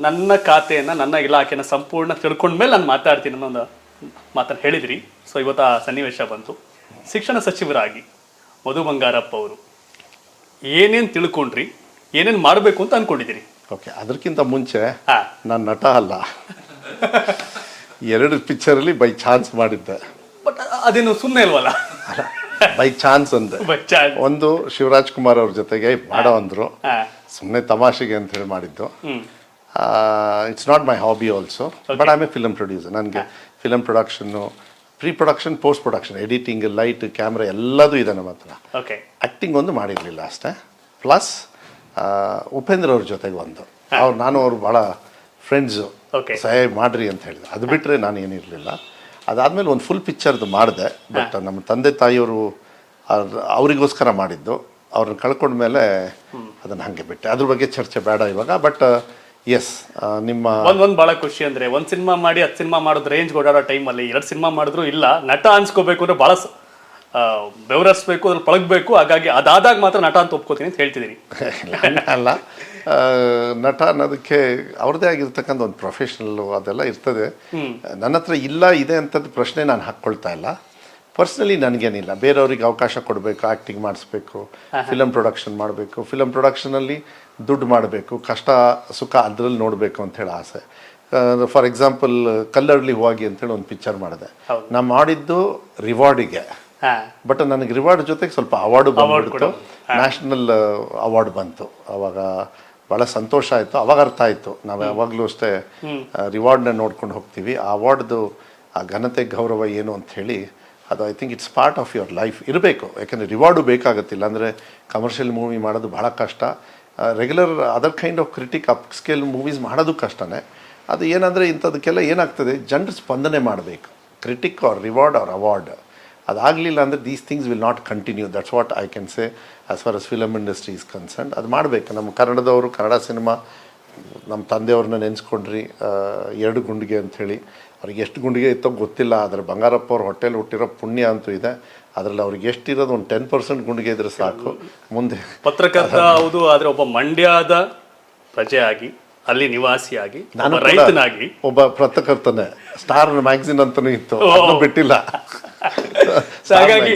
ನನ್ನ ಖಾತೆಯನ್ನು ನನ್ನ ಇಲಾಖೆನ ಸಂಪೂರ್ಣ ತಿಳ್ಕೊಂಡ್ಮೇಲೆ ನಾನು ಮಾತಾಡ್ತೀನಿ ಅನ್ನೋ ಒಂದು ಮಾತನ್ನು ಹೇಳಿದ್ರಿ. ಸೊ ಇವತ್ತು ಆ ಸನ್ನಿವೇಶ ಬಂತು. ಶಿಕ್ಷಣ ಸಚಿವರಾಗಿ ಮಧು ಬಂಗಾರಪ್ಪ ಅವರು ಏನೇನು ತಿಳ್ಕೊಂಡ್ರಿ, ಏನೇನು ಮಾಡಬೇಕು ಅಂತ ಅನ್ಕೊಂಡಿದ್ದೀರಿ? ಓಕೆ, ಅದಕ್ಕಿಂತ ಮುಂಚೆ ನಾನು ನಟ ಅಲ್ಲ. 2 ಪಿಕ್ಚರಲ್ಲಿ ಬೈ ಚಾನ್ಸ್ ಮಾಡಿದ್ದೆ. ಬಟ್ ಅದೇನು ಸುಮ್ಮನೆ ಇಲ್ವಲ್ಲ? ಬೈ ಚಾನ್ಸ್ ಅಂದೆ. ಒಂದು ಶಿವರಾಜ್ ಕುಮಾರ್ ಅವ್ರ ಜೊತೆಗೆ ಮಾಡೋ ಅಂದ್ರು, ಸುಮ್ಮನೆ ತಮಾಷೆಗೆ ಅಂತ ಹೇಳಿ ಮಾಡಿದ್ದು. It's not my hobby also, but I am a film producer. ನನಗೆ film production, pre production, post production, editing, light, camera ಎಲ್ಲದೂ ಇದೆ ನಮ್ಮ ಹತ್ರ. ಆ್ಯಕ್ಟಿಂಗ್ ಒಂದು ಮಾಡಿರಲಿಲ್ಲ ಅಷ್ಟೇ. ಪ್ಲಸ್ ಉಪೇಂದ್ರ ಅವ್ರ ಜೊತೆಗೆ ಒಂದು ನಾನು ಅವರು ಭಾಳ ಫ್ರೆಂಡ್ಸು, ಸಹಾಯ ಮಾಡ್ರಿ ಅಂತ ಹೇಳಿದೆ. ಅದು ಬಿಟ್ಟರೆ ನಾನು ಏನಿರಲಿಲ್ಲ. ಅದಾದಮೇಲೆ ಒಂದು ಫುಲ್ ಪಿಕ್ಚರ್ದು ಮಾಡಿದೆ. ಬಟ್ ನಮ್ಮ ತಂದೆ ತಾಯಿಯವರು ಅವರಿಗೋಸ್ಕರ ಮಾಡಿದ್ದು. ಅವ್ರನ್ನ ಕಳ್ಕೊಂಡ್ಮೇಲೆ ಅದನ್ನು ಹಾಗೆ ಬಿಟ್ಟೆ. ಅದ್ರ ಬಗ್ಗೆ ಚರ್ಚೆ ಬೇಡ ಇವಾಗ. ಬಟ್ ಎಸ್, ನಿಮ್ಮ ಒಂದು ಭಾಳ ಖುಷಿ ಅಂದರೆ, ಒಂದು ಸಿನಿಮಾ ಮಾಡಿ 10 ಸಿನಿಮಾ ಮಾಡೋದು ರೇಂಜ್ ಓಡಾಡೋ ಟೈಮಲ್ಲಿ 2 ಸಿನಿಮಾ ಮಾಡಿದ್ರು ಇಲ್ಲ, ನಟ ಅನ್ಸ್ಕೋಬೇಕು ಅಂದರೆ ಭಾಳ ಬೆವರಿಸ್ಬೇಕು, ಅದ್ರಲ್ಲಿ ಪಳಗಬೇಕು. ಹಾಗಾಗಿ ಅದಾದಾಗ ಮಾತ್ರ ನಟ ಅಂತ ಒಪ್ಕೋತೀನಿ ಅಂತ ಹೇಳ್ತಿದ್ದೀನಿ. ಅಲ್ಲ, ನಟ ಅನ್ನೋದಕ್ಕೆ ಅವ್ರದ್ದೇ ಆಗಿರ್ತಕ್ಕಂಥ ಒಂದು ಪ್ರೊಫೆಷನಲ್ಲು ಅದೆಲ್ಲ ಇರ್ತದೆ. ನನ್ನ ಹತ್ರ ಇಲ್ಲ ಇದೆ ಅಂಥದ್ದು ಪ್ರಶ್ನೆ ನಾನು ಹಾಕ್ಕೊಳ್ತಾ ಇಲ್ಲ. ಪರ್ಸ್ನಲಿ ನನಗೇನಿಲ್ಲ. ಬೇರೆಯವ್ರಿಗೆ ಅವಕಾಶ ಕೊಡಬೇಕು, ಆ್ಯಕ್ಟಿಂಗ್ ಮಾಡಿಸ್ಬೇಕು, ಫಿಲಮ್ ಪ್ರೊಡಕ್ಷನ್ ಮಾಡಬೇಕು, ಫಿಲಮ್ ಪ್ರೊಡಕ್ಷನಲ್ಲಿ ದುಡ್ಡು ಮಾಡಬೇಕು, ಕಷ್ಟ ಸುಖ ಅದರಲ್ಲಿ ನೋಡಬೇಕು ಅಂಥೇಳಿ ಆಸೆ. ಫಾರ್ ಎಕ್ಸಾಂಪಲ್ ಕಲ್ಲರ್ಲಿ ಹೋಗಿ ಅಂತೇಳಿ ಒಂದು ಪಿಕ್ಚರ್ ಮಾಡಿದೆ. ನಾನು ಮಾಡಿದ್ದು ರಿವಾರ್ಡಿಗೆ, ಬಟ್ ನನಗೆ ರಿವಾರ್ಡ್ ಜೊತೆಗೆ ಸ್ವಲ್ಪ ಅವಾರ್ಡು ಬಂದ್ಬಿಡ್ತು. ನ್ಯಾಷನಲ್ ಅವಾರ್ಡ್ ಬಂತು. ಅವಾಗ ಭಾಳ ಸಂತೋಷ ಆಯಿತು. ಅವಾಗ ಅರ್ಥ ಆಯಿತು, ನಾವು ಯಾವಾಗಲೂ ಅಷ್ಟೇ ರಿವಾರ್ಡ್ನ ನೋಡ್ಕೊಂಡು ಹೋಗ್ತೀವಿ. ಆ ಅವಾರ್ಡ್ದು ಆ ಘನತೆ ಗೌರವ ಏನು ಅಂಥೇಳಿ, ಅದು I think it's part of your life ಇರಬೇಕು. ಯಾಕೆಂದರೆ ರಿವಾರ್ಡು ಬೇಕಾಗತ್ತಿಲ್ಲ ಅಂದರೆ ಕಮರ್ಷಿಯಲ್ ಮೂವಿ ಮಾಡೋದು ಭಾಳ ಕಷ್ಟ. Regular other kind of critic up scale movies ಮಾಡೋದು ಕಷ್ಟನೇ. ಅದು ಏನಂದರೆ ಇಂಥದಕ್ಕೆಲ್ಲ ಏನಾಗ್ತದೆ, ಜನರು ಸ್ಪಂದನೆ ಮಾಡಬೇಕು. Critic or reward or award ಅದಾಗಲಿಲ್ಲ ಅಂದರೆ these things will not continue. That's what I can say as far as film industry is concerned. ಅದು ಮಾಡಬೇಕು. ನಮ್ಮ ಕನ್ನಡದವರು, ಕನ್ನಡ ಸಿನಿಮಾ, ನಮ್ಮ ತಂದೆಯವ್ರನ್ನ ನೆನೆಸ್ಕೊಂಡ್ರಿ 2 ಗುಂಡಿಗೆ ಅಂಥೇಳಿ. ಅವ್ರಿಗೆ ಎಷ್ಟು ಗುಂಡಿಗೆ ಇತ್ತೋ ಗೊತ್ತಿಲ್ಲ, ಆದರೆ ಬಂಗಾರಪ್ಪ ಅವ್ರ ಹೊಟ್ಟೆಲಿ ಹುಟ್ಟಿರೋ ಪುಣ್ಯ ಅಂತೂ ಇದೆ. ಅದರಲ್ಲಿ ಅವ್ರಿಗೆ ಎಷ್ಟಿರೋದು ಒಂದು 10% ಗುಂಡಿಗೆ ಇದ್ರೆ ಸಾಕು. ಮುಂದೆ ಪತ್ರಕರ್ತ ಹೌದು, ಆದರೆ ಒಬ್ಬ ಮಂಡ್ಯದ ಪ್ರಜೆಯಾಗಿ, ಅಲ್ಲಿ ನಿವಾಸಿಯಾಗಿ, ನಾನು ರೈತನಾಗಿ, ಒಬ್ಬ ಪತ್ರಕರ್ತನೇ. ಸ್ಟಾರ್ ಮ್ಯಾಗಝಿನ್ ಅಂತಲೂ ಇತ್ತು, ಬಿಟ್ಟಿಲ್ಲ. ಹಾಗಾಗಿ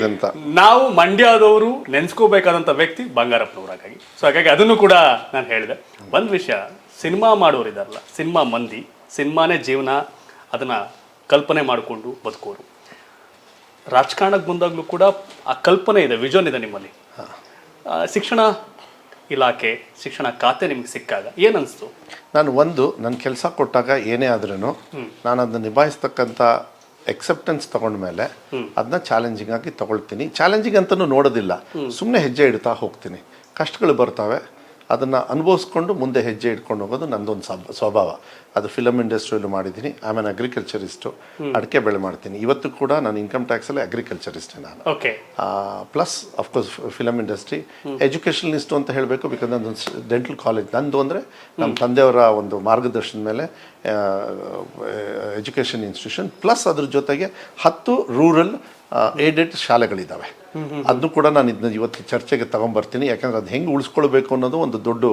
ನಾವು ಮಂಡ್ಯದವರು ನೆನ್ಸ್ಕೋಬೇಕಾದಂಥ ವ್ಯಕ್ತಿ ಬಂಗಾರಪ್ಪನವ್ರಾಗಾಗಿ. ಸೊ ಹಾಗಾಗಿ ಅದನ್ನು ಕೂಡ ನಾನು ಹೇಳಿದೆ. ಒಂದು ವಿಷಯ, ಸಿನಿಮಾ ಮಾಡೋರು ಇದಾರಲ್ಲ, ಸಿನಿಮಾ ಮಂದಿ, ಸಿನಿಮಾನೇ ಜೀವನ, ಅದನ್ನು ಕಲ್ಪನೆ ಮಾಡಿಕೊಂಡು ಬದುಕೋರು. ರಾಜಕಾರಣಕ್ಕೆ ಬಂದಾಗಲೂ ಕೂಡ ಆ ಕಲ್ಪನೆ ಇದೆ, ವಿಷನ್ ಇದೆ ನಿಮ್ಮಲ್ಲಿ. ಶಿಕ್ಷಣ ಇಲಾಖೆ, ಶಿಕ್ಷಣ ಖಾತೆ ನಿಮ್ಗೆ ಸಿಕ್ಕಾಗ ಏನನ್ನಿಸ್ತು? ನನ್ನ ಕೆಲಸ ಕೊಟ್ಟಾಗ ಏನೇ ಆದ್ರೂ ನಾನು ಅದನ್ನ ನಿಭಾಯಿಸ್ತಕ್ಕಂಥ ಎಕ್ಸೆಪ್ಟೆನ್ಸ್ ತಗೊಂಡ್ಮೇಲೆ ಅದನ್ನ ಚಾಲೆಂಜಿಂಗ್ ಆಗಿ ತಗೊಳ್ತೀನಿ. ಚಾಲೆಂಜಿಂಗ್ ಅಂತಲೂ ನೋಡೋದಿಲ್ಲ, ಸುಮ್ಮನೆ ಹೆಜ್ಜೆ ಇಡ್ತಾ ಹೋಗ್ತೀನಿ. ಕಷ್ಟಗಳು ಬರ್ತವೆ, ಅದನ್ನು ಅನುಭವಿಸ್ಕೊಂಡು ಮುಂದೆ ಹೆಜ್ಜೆ ಇಟ್ಕೊಂಡು ಹೋಗೋದು ನನ್ನದೊಂದು ಸ್ವಭಾವ. ಅದು ಫಿಲಮ್ ಇಂಡಸ್ಟ್ರಿಯಲ್ಲೂ ಮಾಡಿದ್ದೀನಿ. ಐ ಆಮ್ ಅಗ್ರಿಕಲ್ಚರಿಸ್ಟು, ಅಡಿಕೆ ಬೆಳೆ ಮಾಡ್ತೀನಿ. ಇವತ್ತು ಕೂಡ ನಾನು ಇನ್ಕಮ್ ಟ್ಯಾಕ್ಸಲ್ಲಿ ಅಗ್ರಿಕಲ್ಚರಿಸ್ಟೇ ನಾನು. ಪ್ಲಸ್ ಅಫ್ಕೋರ್ಸ್ ಫಿಲಮ್ ಇಂಡಸ್ಟ್ರಿ, ಎಜುಕೇಷನಿಸ್ಟು ಅಂತ ಹೇಳಬೇಕು. ಬಿಕಾಸ್ ನಂದೊಂದು ಡೆಂಟಲ್ ಕಾಲೇಜ್ ನಂದು ಅಂದರೆ ನಮ್ಮ ತಂದೆಯವರ ಒಂದು ಮಾರ್ಗದರ್ಶನದ ಮೇಲೆ ಎಜುಕೇಷನ್ ಇನ್ಸ್ಟಿಟ್ಯೂಷನ್. ಪ್ಲಸ್ ಅದ್ರ ಜೊತೆಗೆ 10 ರೂರಲ್ ಏಡೆಡ್ ಶಾಲೆಗಳಿದ್ದಾವೆ. ಅದನ್ನು ಕೂಡ ನಾನು ಇದನ್ನ ಇವತ್ತು ಚರ್ಚೆಗೆ ತಗೊಂಬರ್ತೀನಿ. ಯಾಕಂದರೆ ಅದು ಹೆಂಗೆ ಉಳಿಸ್ಕೊಳ್ಬೇಕು ಅನ್ನೋದು ಒಂದು ದೊಡ್ಡ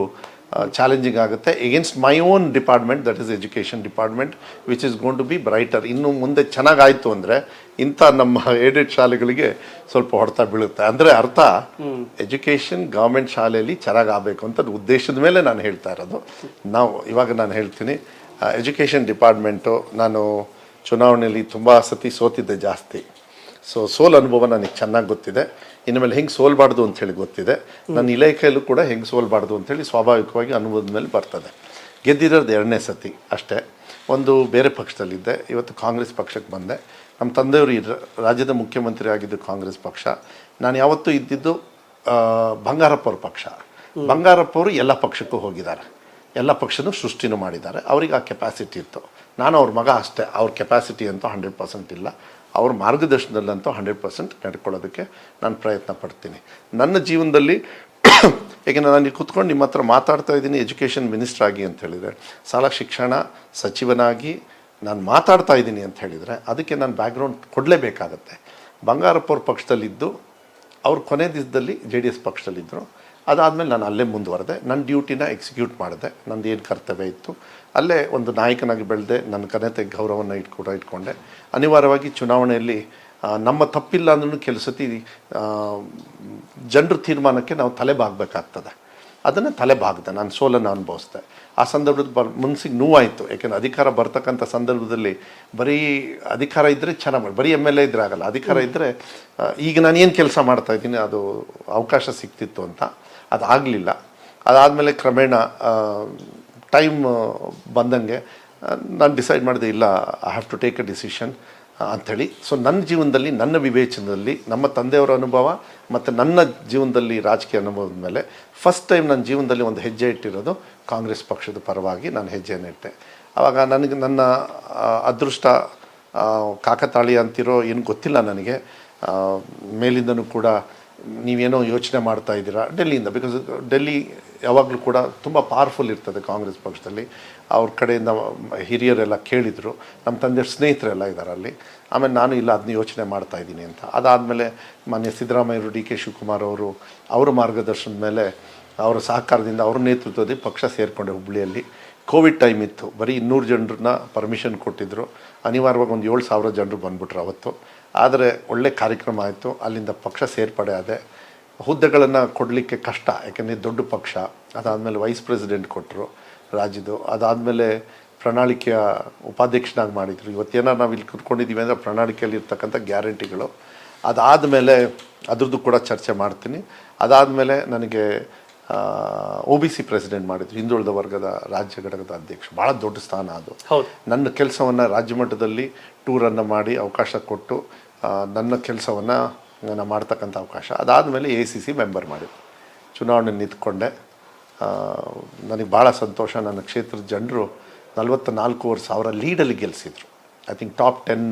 ಚಾಲೆಂಜಿಂಗ್ ಆಗುತ್ತೆ against my own department, that is education department, which is going to be brighter. ಇನ್ನು ಮುಂದೆ ಚೆನ್ನಾಗಾಯಿತು ಅಂದರೆ ಇಂಥ ನಮ್ಮ ಏಡೆಡ್ ಶಾಲೆಗಳಿಗೆ ಸ್ವಲ್ಪ ಹೊಡೆತ ಬೀಳುತ್ತೆ. ಅಂದರೆ ಅರ್ಥ ಎಜುಕೇಷನ್ ಗೌರ್ಮೆಂಟ್ ಶಾಲೆಯಲ್ಲಿ ಚೆನ್ನಾಗಾಗಬೇಕು ಅಂತ ಉದ್ದೇಶದ ಮೇಲೆ ನಾನು ಹೇಳ್ತಾ ಇರೋದು. ಇವಾಗ ನಾನು ಹೇಳ್ತೀನಿ, ಎಜುಕೇಷನ್ ಡಿಪಾರ್ಟ್ಮೆಂಟು, ನಾನು ಚುನಾವಣೆಯಲ್ಲಿ ತುಂಬ ಸತಿ ಸೋತಿದ್ದೆ ಜಾಸ್ತಿ. ಸೋಲ್ ಅನುಭವ ನನಗೆ ಚೆನ್ನಾಗಿ ಗೊತ್ತಿದೆ. ಇನ್ಮೇಲೆ ಹೆಂಗೆ ಸೋಲ್ಬಾರ್ದು ಅಂಥೇಳಿ ಗೊತ್ತಿದೆ. ನನ್ನ ಇಲಾಖೆಯಲ್ಲೂ ಕೂಡ ಹೆಂಗೆ ಸೋಲ್ಬಾರ್ದು ಅಂಥೇಳಿ ಸ್ವಾಭಾವಿಕವಾಗಿ ಅನುಭವದ ಮೇಲೆ ಬರ್ತದೆ. ಗೆದ್ದಿರೋದು 2ನೇ ಸತಿ ಅಷ್ಟೇ. ಒಂದು ಬೇರೆ ಪಕ್ಷದಲ್ಲಿದ್ದೆ, ಇವತ್ತು ಕಾಂಗ್ರೆಸ್ ಪಕ್ಷಕ್ಕೆ ಬಂದೆ. ನಮ್ಮ ತಂದೆಯವರು ರಾಜ್ಯದ ಮುಖ್ಯಮಂತ್ರಿ ಆಗಿದ್ದು ಕಾಂಗ್ರೆಸ್ ಪಕ್ಷ. ನಾನು ಯಾವತ್ತೂ ಇದ್ದಿದ್ದು ಬಂಗಾರಪ್ಪ ಅವ್ರ ಪಕ್ಷ. ಬಂಗಾರಪ್ಪ ಅವರು ಎಲ್ಲ ಪಕ್ಷಕ್ಕೂ ಹೋಗಿದ್ದಾರೆ, ಎಲ್ಲ ಪಕ್ಷನೂ ಸೃಷ್ಟಿನೂ ಮಾಡಿದ್ದಾರೆ. ಅವ್ರಿಗೆ ಆ ಕೆಪಾಸಿಟಿ ಇತ್ತು. ನಾನು ಅವ್ರ ಮಗ ಅಷ್ಟೇ. ಅವ್ರ ಕೆಪಾಸಿಟಿ ಅಂತೂ 100% ಇಲ್ಲ. ಅವ್ರ ಮಾರ್ಗದರ್ಶನದಲ್ಲಂತೂ 100% ನಡ್ಕೊಳ್ಳೋದಕ್ಕೆ ನಾನು ಪ್ರಯತ್ನ ಪಡ್ತೀನಿ. ನನ್ನ ಜೀವನದಲ್ಲಿ ಯಾಕೆಂದರೆ ನಾನು ಕೂತ್ಕೊಂಡು ನಿಮ್ಮ ಹತ್ರ ಮಾತಾಡ್ತಾ ಇದ್ದೀನಿ ಎಜುಕೇಷನ್ ಮಿನಿಸ್ಟರ್ ಆಗಿ ಅಂತ ಹೇಳಿದರೆ, ಶಾಲಾ ಶಿಕ್ಷಣ ಸಚಿವನಾಗಿ ನಾನು ಮಾತಾಡ್ತಾ ಇದ್ದೀನಿ ಅಂತ ಹೇಳಿದರೆ ಅದಕ್ಕೆ ನಾನು ಬ್ಯಾಕ್ಗ್ರೌಂಡ್ ಕೊಡಲೇಬೇಕಾಗತ್ತೆ. ಬಂಗಾರಪ್ಪ ಅವ್ರ ಪಕ್ಷದಲ್ಲಿದ್ದು, ಅವ್ರು ಕೊನೆ ದಿವಸದಲ್ಲಿ JDS ಪಕ್ಷದಲ್ಲಿದ್ದರು. ಅದಾದಮೇಲೆ ನಾನು ಅಲ್ಲೇ ಮುಂದುವರೆದೆ, ನನ್ನ ಡ್ಯೂಟಿನ ಎಕ್ಸಿಕ್ಯೂಟ್ ಮಾಡಿದೆ, ನಂದು ಏನು ಕರ್ತವ್ಯ ಇತ್ತು ಅಲ್ಲೇ ಒಂದು ನಾಯಕನಾಗಿ ಬೆಳೆದೆ, ನನ್ನ ಘನತೆ ಗೌರವವನ್ನು ಇಟ್ಕೊಂಡೆ. ಅನಿವಾರ್ಯವಾಗಿ ಚುನಾವಣೆಯಲ್ಲಿ ನಮ್ಮ ತಪ್ಪಿಲ್ಲ ಅಂದ್ರೂ ಕೆಲವು ಸತಿ ಜನರ ತೀರ್ಮಾನಕ್ಕೆ ನಾವು ತಲೆ ಬಾಗಬೇಕಾಗ್ತದೆ. ಅದನ್ನು ತಲೆ ಬಾಗ್ದೆ, ನಾನು ಸೋಲನ್ನು ಅನುಭವಿಸ್ದೆ. ಆ ಸಂದರ್ಭದ ಮನಸ್ಸಿಗೆ ನೋವಾಯಿತು, ಯಾಕೆಂದರೆ ಅಧಿಕಾರ ಬರ್ತಕ್ಕಂಥ ಸಂದರ್ಭದಲ್ಲಿ ಬರೀ ಅಧಿಕಾರ ಇದ್ದರೆ ಚೆನ್ನಾಗಿ ಬರೀ MLA ಇದ್ರೆ ಆಗಲ್ಲ, ಅಧಿಕಾರ ಇದ್ದರೆ ಈಗ ನಾನು ಏನು ಕೆಲಸ ಮಾಡ್ತಾಯಿದ್ದೀನಿ ಅದು ಅವಕಾಶ ಸಿಗ್ತಿತ್ತು ಅಂತ. ಅದಾಗಲಿಲ್ಲ. ಅದಾದಮೇಲೆ ಕ್ರಮೇಣ ಟೈಮ್ ಬಂದಂಗೆ ನಾನು ಡಿಸೈಡ್ ಮಾಡಿದೆ, ಇಲ್ಲ I have to take a decision ಅಂಥೇಳಿ. ಸೊ ನನ್ನ ಜೀವನದಲ್ಲಿ, ನನ್ನ ವಿವೇಚನದಲ್ಲಿ, ನಮ್ಮ ತಂದೆಯವರ ಅನುಭವ ಮತ್ತು ನನ್ನ ಜೀವನದಲ್ಲಿ ರಾಜಕೀಯ ಅನುಭವದ ಮೇಲೆ ಫಸ್ಟ್ ಟೈಮ್ ನನ್ನ ಜೀವನದಲ್ಲಿ ಒಂದು ಹೆಜ್ಜೆ ಇಟ್ಟಿರೋದು ಕಾಂಗ್ರೆಸ್ ಪಕ್ಷದ ಪರವಾಗಿ ನಾನು ಹೆಜ್ಜೆಯನ್ನು ಇಟ್ಟೆ. ಆವಾಗ ನನಗೆ ನನ್ನ ಅದೃಷ್ಟ ಕಾಕತಾಳೀಯ ಅಂತಿರೋ ಏನು ಗೊತ್ತಿಲ್ಲ ನನಗೆ. ಮೇಲಿಂದನೂ ಕೂಡ ನೀವೇನೋ ಯೋಚನೆ ಮಾಡ್ತಾ ಇದ್ದೀರಾ ಡೆಲ್ಲಿಯಿಂದ, ಬಿಕಾಸ್ ಡೆಲ್ಲಿ ಯಾವಾಗಲೂ ಕೂಡ ತುಂಬ ಪವರ್ಫುಲ್ ಇರ್ತದೆ ಕಾಂಗ್ರೆಸ್ ಪಕ್ಷದಲ್ಲಿ. ಅವ್ರ ಕಡೆಯಿಂದ ಹಿರಿಯರೆಲ್ಲ ಕೇಳಿದರು, ನಮ್ಮ ತಂದೆಯವ್ರ ಸ್ನೇಹಿತರೆಲ್ಲ ಇದ್ದಾರೆ ಅಲ್ಲಿ. ಆಮೇಲೆ ನಾನು ಇಲ್ಲ ಅದನ್ನ ಯೋಚನೆ ಮಾಡ್ತಾ ಇದ್ದೀನಿ ಅಂತ. ಅದಾದಮೇಲೆ ಮಾನ್ಯ ಸಿದ್ದರಾಮಯ್ಯರು, DK ಶಿವಕುಮಾರ್ ಅವರ ಮಾರ್ಗದರ್ಶನದ ಮೇಲೆ, ಅವರ ಸಹಕಾರದಿಂದ, ಅವರ ನೇತೃತ್ವದಲ್ಲಿ ಪಕ್ಷ ಸೇರಿಕೊಂಡೆ ಹುಬ್ಬಳ್ಳಿಯಲ್ಲಿ. ಕೋವಿಡ್ ಟೈಮ್ ಇತ್ತು, ಬರೀ 200 ಜನರನ್ನ ಪರ್ಮಿಷನ್ ಕೊಟ್ಟಿದ್ದರು. ಅನಿವಾರ್ಯವಾಗಿ ಒಂದು 7,000 ಜನರು ಬಂದ್ಬಿಟ್ರು ಅವತ್ತು. ಆದರೆ ಒಳ್ಳೆ ಕಾರ್ಯಕ್ರಮ ಆಯಿತು, ಅಲ್ಲಿಂದ ಪಕ್ಷ ಸೇರ್ಪಡೆ ಆದೆ. ಹುದ್ದೆಗಳನ್ನು ಕೊಡಲಿಕ್ಕೆ ಕಷ್ಟ, ಯಾಕೆಂದರೆ ದೊಡ್ಡ ಪಕ್ಷ. ಅದಾದಮೇಲೆ ವೈಸ್ ಪ್ರೆಸಿಡೆಂಟ್ ಕೊಟ್ಟರು ರಾಜ್ಯದ್ದು. ಅದಾದಮೇಲೆ ಪ್ರಣಾಳಿಕೆಯ ಉಪಾಧ್ಯಕ್ಷನಾಗಿ ಮಾಡಿದರು. ಇವತ್ತೇನಾರು ನಾವು ಇಲ್ಲಿ ಕೂತ್ಕೊಂಡಿದ್ದೀವಿ ಅಂದರೆ ಪ್ರಣಾಳಿಕೆಯಲ್ಲಿ ಇರ್ತಕ್ಕಂಥ ಗ್ಯಾರಂಟಿಗಳು. ಅದಾದಮೇಲೆ ಅದ್ರದ್ದು ಕೂಡ ಚರ್ಚೆ ಮಾಡ್ತೀನಿ. ಅದಾದಮೇಲೆ ನನಗೆ OBC ಪ್ರೆಸಿಡೆಂಟ್ ಮಾಡಿದ್ರು, ಹಿಂದುಳಿದ ವರ್ಗದ ರಾಜ್ಯ ಘಟಕದ ಅಧ್ಯಕ್ಷ. ಭಾಳ ದೊಡ್ಡ ಸ್ಥಾನ ಅದು. ನನ್ನ ಕೆಲಸವನ್ನು ರಾಜ್ಯ ಮಟ್ಟದಲ್ಲಿ ಟೂರನ್ನು ಮಾಡಿ ಅವಕಾಶ ಕೊಟ್ಟು ನನ್ನ ಕೆಲಸವನ್ನು ನಾನು ಮಾಡ್ತಕ್ಕಂಥ ಅವಕಾಶ. ಅದಾದಮೇಲೆ ACC ಮೆಂಬರ್ ಮಾಡಿದ್ರು, ಚುನಾವಣೆ ನಿಂತ್ಕೊಂಡೆ. ನನಗೆ ಭಾಳ ಸಂತೋಷ. ನನ್ನ ಕ್ಷೇತ್ರದ ಜನರು 44,500 ಲೀಡಲ್ಲಿ ಗೆಲ್ಲಿಸಿದ್ರು. ಐ ಥಿಂಕ್ ಟಾಪ್ 10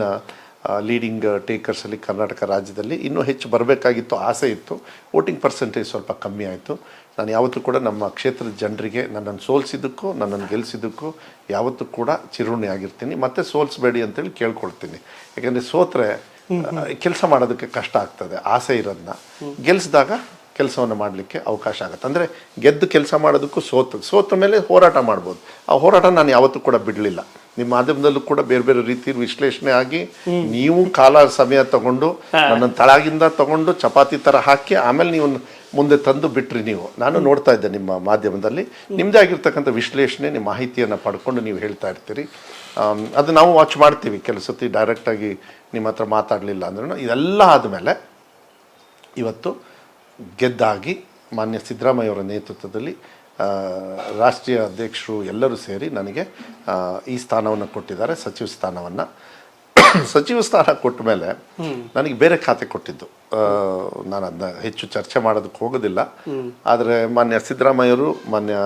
ಲೀಡಿಂಗ್ ಟೇಕರ್ಸಲ್ಲಿ ಕರ್ನಾಟಕ ರಾಜ್ಯದಲ್ಲಿ. ಇನ್ನೂ ಹೆಚ್ಚು ಬರಬೇಕಾಗಿತ್ತು, ಆಸೆ ಇತ್ತು. ವೋಟಿಂಗ್ ಪರ್ಸೆಂಟೇಜ್ ಸ್ವಲ್ಪ ಕಮ್ಮಿ ಆಯಿತು. ನಾನು ಯಾವತ್ತೂ ಕೂಡ ನಮ್ಮ ಕ್ಷೇತ್ರದ ಜನರಿಗೆ ನನ್ನನ್ನು ಸೋಲಿಸಿದ್ದಕ್ಕೂ ನನ್ನನ್ನು ಗೆಲ್ಲಿಸಿದ್ದಕ್ಕೂ ಯಾವತ್ತೂ ಕೂಡ ಚಿರುಣಿ ಆಗಿರ್ತೀನಿ. ಮತ್ತು ಸೋಲಿಸಬೇಡಿ ಅಂತೇಳಿ ಕೇಳ್ಕೊಳ್ತೀನಿ. ಯಾಕೆಂದರೆ ಸೋತ್ರೆ ಕೆಲಸ ಮಾಡೋದಕ್ಕೆ ಕಷ್ಟ ಆಗ್ತದೆ. ಆಸೆ ಇರೋದನ್ನ ಗೆಲ್ಲಿಸಿದಾಗ ಕೆಲಸವನ್ನು ಮಾಡಲಿಕ್ಕೆ ಅವಕಾಶ ಆಗುತ್ತೆ. ಅಂದರೆ ಗೆದ್ದು ಕೆಲಸ ಮಾಡೋದಕ್ಕೂ ಸೋತ ಮೇಲೆ ಹೋರಾಟ ಮಾಡ್ಬೋದು. ಆ ಹೋರಾಟ ನಾನು ಯಾವತ್ತೂ ಕೂಡ ಬಿಡಲಿಲ್ಲ. ನಿಮ್ಮ ಮಾಧ್ಯಮದಲ್ಲೂ ಕೂಡ ಬೇರೆ ಬೇರೆ ರೀತಿ ವಿಶ್ಲೇಷಣೆ ಆಗಿ ನೀವು ಕಾಲ ಸಮಯ ತಗೊಂಡು ನನ್ನನ್ನು ತಳಗಿಂದ ತಗೊಂಡು ಚಪಾತಿ ಥರ ಹಾಕಿ ಆಮೇಲೆ ನೀವು ಮುಂದೆ ತಂದು ಬಿಟ್ರಿ. ನಾನು ನೋಡ್ತಾ ಇದ್ದೆ ನಿಮ್ಮ ಮಾಧ್ಯಮದಲ್ಲಿ ನಿಮ್ಮದೇ ಆಗಿರ್ತಕ್ಕಂಥ ವಿಶ್ಲೇಷಣೆ, ನಿಮ್ಮ ಮಾಹಿತಿಯನ್ನು ಪಡ್ಕೊಂಡು ನೀವು ಹೇಳ್ತಾ ಇರ್ತೀರಿ. ಅದು ನಾವು ವಾಚ್ ಮಾಡ್ತೀವಿ. ಕೆಲವು ಸತಿ ಡೈರೆಕ್ಟಾಗಿ ನಿಮ್ಮ ಹತ್ರ ಮಾತಾಡಲಿಲ್ಲ ಅಂದ್ರೂ. ಇದೆಲ್ಲ ಆದಮೇಲೆ ಇವತ್ತು ಗೆದ್ದಾಗಿ ಮಾನ್ಯ ಸಿದ್ದರಾಮಯ್ಯವರ ನೇತೃತ್ವದಲ್ಲಿ ರಾಷ್ಟ್ರೀಯ ಅಧ್ಯಕ್ಷರು ಎಲ್ಲರೂ ಸೇರಿ ನನಗೆ ಈ ಸ್ಥಾನವನ್ನು ಕೊಟ್ಟಿದ್ದಾರೆ, ಸಚಿವ ಸ್ಥಾನವನ್ನು. ಸಚಿವ ಸ್ಥಾನ ಕೊಟ್ಟ ಮೇಲೆ ನನಗೆ ಬೇರೆ ಖಾತೆ ಕೊಟ್ಟಿದ್ದು. ನಾನು ಅದನ್ನ ಹೆಚ್ಚು ಚರ್ಚೆ ಮಾಡೋದಕ್ಕೆ ಹೋಗೋದಿಲ್ಲ. ಆದರೆ ಮಾನ್ಯ ಸಿದ್ದರಾಮಯ್ಯವರು, ಮಾನ್ಯ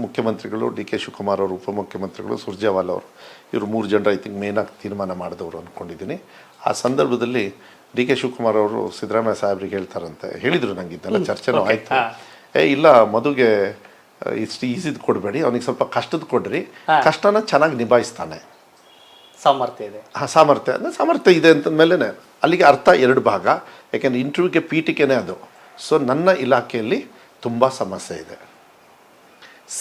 ಮುಖ್ಯಮಂತ್ರಿಗಳು, DK ಶಿವಕುಮಾರ್ ಅವರು, ಉಪಮುಖ್ಯಮಂತ್ರಿಗಳು, ಸುರ್ಜೇವಾಲಾ ಅವರು, ಇವರು 3 ಜನರು ಐ ಥಿಂಕ್ ಮೇನಾಗಿ ತೀರ್ಮಾನ ಮಾಡಿದವರು ಅಂದ್ಕೊಂಡಿದ್ದೀನಿ. ಆ ಸಂದರ್ಭದಲ್ಲಿ DK ಶಿವಕುಮಾರ್ ಅವರು ಸಿದ್ದರಾಮಯ್ಯ ಸಾಹೇಬ್ರಿಗೆ ಹೇಳ್ತಾರಂತೆ, ಹೇಳಿದರು ನನಗೆ, ಇದೆಲ್ಲ ಚರ್ಚೆನೂ ಆಯಿತು. ಇಲ್ಲ ಮಧುಗೆ ಇಷ್ಟು ಈಸಿದು ಕೊಡಬೇಡಿ, ಅವನಿಗೆ ಸ್ವಲ್ಪ ಕಷ್ಟದ ಕೊಡ್ರಿ, ಕಷ್ಟನ ಚೆನ್ನಾಗಿ ನಿಭಾಯಿಸ್ತಾನೆ, ಸಾಮರ್ಥ್ಯ ಇದೆ. ಸಾಮರ್ಥ್ಯ ಇದೆ ಅಂತ ಮೇಲೆ ಅಲ್ಲಿಗೆ ಅರ್ಥ 2 ಭಾಗ. ಯಾಕೆಂದರೆ ಇಂಟರ್ವ್ಯೂಗೆ ಪೀಠಿಕೆನೇ ಅದು. ಸೊ ನನ್ನ ಇಲಾಖೆಯಲ್ಲಿ ತುಂಬ ಸಮಸ್ಯೆ ಇದೆ.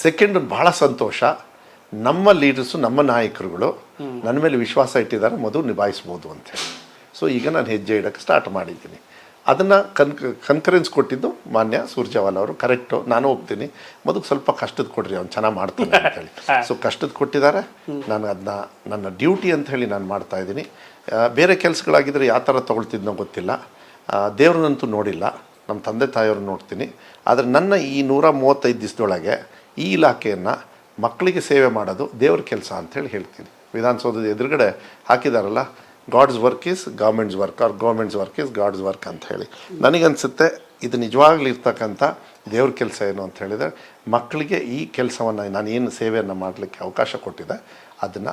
ಸೆಕೆಂಡ್, ಭಾಳ ಸಂತೋಷ, ನಮ್ಮ ಲೀಡರ್ಸು, ನಮ್ಮ ನಾಯಕರುಗಳು ನನ್ನ ಮೇಲೆ ವಿಶ್ವಾಸ ಇಟ್ಟಿದ್ದಾರೆ, ಮಧು ನಿಭಾಯಿಸ್ಬೋದು ಅಂತೇಳಿ. ಸೊ ಈಗ ನಾನು ಹೆಜ್ಜೆ ಇಡೋಕ್ಕೆ ಸ್ಟಾರ್ಟ್ ಮಾಡಿದ್ದೀನಿ. ಅದನ್ನು ಕನ್ಕರೆನ್ಸ್ ಕೊಟ್ಟಿದ್ದು ಮಾನ್ಯ ಸುರ್ಜೇವಾಲಾ ಅವರು. ಕರೆಕ್ಟು, ನಾನು ಹೋಗ್ತೀನಿ, ಮದುಗೆ ಸ್ವಲ್ಪ ಕಷ್ಟದ ಕೊಡ್ರಿ, ಅವ್ನು ಚೆನ್ನಾಗಿ ಮಾಡ್ತಾನೆ ಅಂತೇಳಿ. ಸೊ ಕಷ್ಟದ ಕೊಟ್ಟಿದ್ದಾರೆ. ನಾನು ಅದನ್ನ ನನ್ನ ಡ್ಯೂಟಿ ಅಂತ ಹೇಳಿ ನಾನು ಮಾಡ್ತಾಯಿದ್ದೀನಿ. ಬೇರೆ ಕೆಲಸಗಳಾಗಿದ್ದರೆ ಯಾವ ಥರ ತೊಗೊಳ್ತಿದ್ನೋ ಗೊತ್ತಿಲ್ಲ. ದೇವ್ರನ್ನಂತೂ ನೋಡಿಲ್ಲ, ನಮ್ಮ ತಂದೆ ತಾಯಿಯವ್ರನ್ನ ನೋಡ್ತೀನಿ. ಆದರೆ ನನ್ನ ಈ 135 ದಿವಸದೊಳಗೆ ಈ ಇಲಾಖೆಯನ್ನು ಮಕ್ಕಳಿಗೆ ಸೇವೆ ಮಾಡೋದು ದೇವ್ರ ಕೆಲಸ ಅಂಥೇಳಿ ಹೇಳ್ತೀನಿ. ವಿಧಾನಸೌಧದ ಎದುರುಗಡೆ ಹಾಕಿದಾರಲ್ಲ, god's work is government's work, or government's work is god's work ಅಂತ ಹೇಳಿ. ನನಗನ್ಸುತ್ತೆ ಇದು ನಿಜವಾಗ್ಲೂ ಇರ್ತಕ್ಕಂಥ ದೇವ್ರ ಕೆಲಸ ಏನು ಅಂತ ಹೇಳಿದರೆ, ಮಕ್ಕಳಿಗೆ ಈ ಕೆಲಸವನ್ನು ನಾನು ಏನು ಸೇವೆಯನ್ನು ಮಾಡಲಿಕ್ಕೆ ಅವಕಾಶ ಕೊಟ್ಟಿದೆ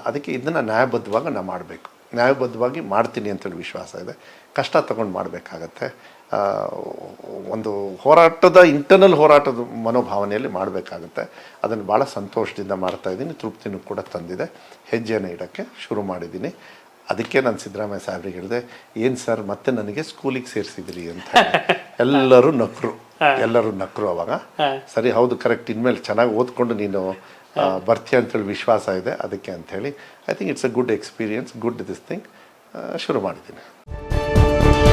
ಅದಕ್ಕೆ ಇದನ್ನು ನ್ಯಾಯಬದ್ಧವಾಗಿ ನಾನು ಮಾಡಬೇಕು. ನ್ಯಾಯಬದ್ಧವಾಗಿ ಮಾಡ್ತೀನಿ ಅಂತೇಳಿ ವಿಶ್ವಾಸ ಇದೆ. ಕಷ್ಟ ತಗೊಂಡು ಮಾಡಬೇಕಾಗತ್ತೆ. ಒಂದು ಹೋರಾಟದ ಇಂಟರ್ನಲ್ ಹೋರಾಟದ ಮನೋಭಾವನೆಯಲ್ಲಿ ಮಾಡಬೇಕಾಗುತ್ತೆ. ಅದನ್ನು ಭಾಳ ಸಂತೋಷದಿಂದ ಮಾಡ್ತಾಯಿದ್ದೀನಿ. ತೃಪ್ತಿನೂ ಕೂಡ ತಂದಿದೆ. ಹೆಜ್ಜೆಯನ್ನು ಇಡೋಕ್ಕೆ ಶುರು ಮಾಡಿದ್ದೀನಿ. ಅದಕ್ಕೆ ನಾನು ಸಿದ್ದರಾಮಯ್ಯ ಸಾಹೇಬ್ರಿಗೆ ಹೇಳಿದೆ, ಏನು ಸರ್ ಮತ್ತೆ ನನಗೆ ಸ್ಕೂಲಿಗೆ ಸೇರಿಸಿದ್ರಿ ಅಂತ. ಎಲ್ಲರೂ ನಕ್ಕರು. ಎಲ್ಲರೂ ನಕ್ಕರು ಅವಾಗ. ಹಾ. ಸರಿ, ಹೌದು, ಕರೆಕ್ಟ್, ಇನ್ಮೇಲೆ ಚೆನ್ನಾಗಿ ಓದ್ಕೊಂಡು ನೀನು ಬರ್ತೀಯ ಅಂತೇಳಿ ವಿಶ್ವಾಸ ಇದೆ ಅದಕ್ಕೆ ಅಂಥೇಳಿ. I think it's a good experience, good this thing. ಶುರು ಮಾಡಿದ್ದೀನಿ.